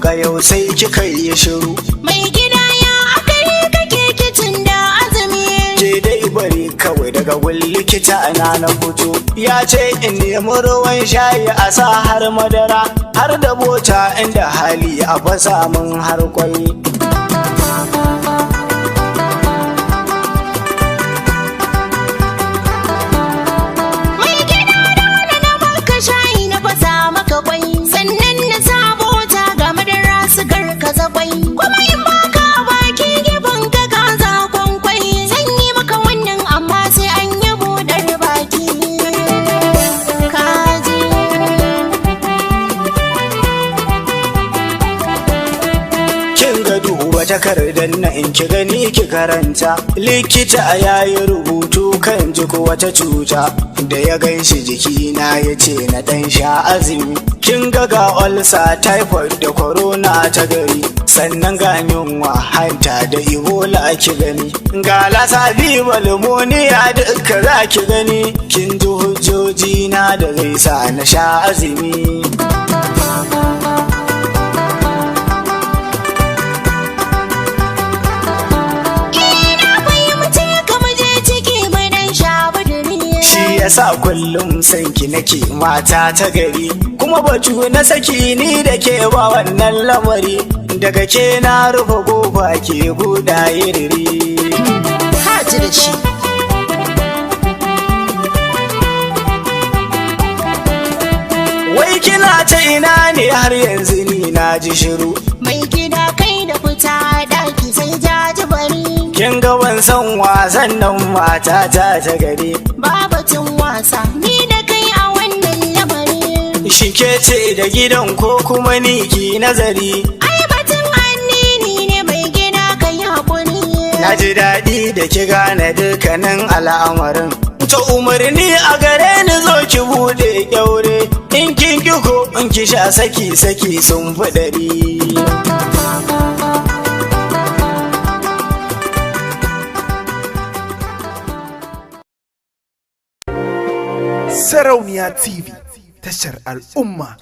ga yau sai kika yi shiru. Mai gida ya akari kake kicin da azumi. Ke dai bari kawai daga likita ana na fito. Ya ce in nemi ruwan shayi a sa har madara, har da bota inda hali a fasa min har kwai. Mai gida dole na baka shayi na fasa maka kwai, sannan na sa bota ga madara sigar ka zakwai. Kuma in baka baki gefen ka kaza kwankwai, zan yi maka wannan amma sai an yi budar baki. Kaji. Kin ga duba takardar na in ki gani ki karanta. Likita yayi rubutu kan ji ko wata cuta, da ya ganshi jikina ya ce na dan sha azumi. Kin ga olsa, typhoid da corona ta gari, sannan ga yunwa, hanta da ebola ki gani, ga lasa biyu pneumonia duka za ki gani. Kin ji hujjoji na da zai sa na sha azumi. Yasa kullum sanki nake mata ta gari, kuma batu na saki ni da ke ba wannan lamari, daga ke na rufe gofa ke buɗa yiriri. Haji da shi. Wai kina ta ina ne har yanzu ni na ji shiru. Mai gida kai da fita daki sai jajibari. Kin ga ban san wasan nan mata ta gari. Babatun wasa ni da kai a wannan lamari. Shi ke ce da gidan ko kuma ni ki nazari. Ai batun annini ne mai gida kai hakuri. Na ji daɗi da ki gane dukkanin al'amarin. Ta umarni a gare ni zo ki bude kyaure, in kin ki ko in ki sha saki sun fi ɗari. Sarauniya TV, tashar al'umma.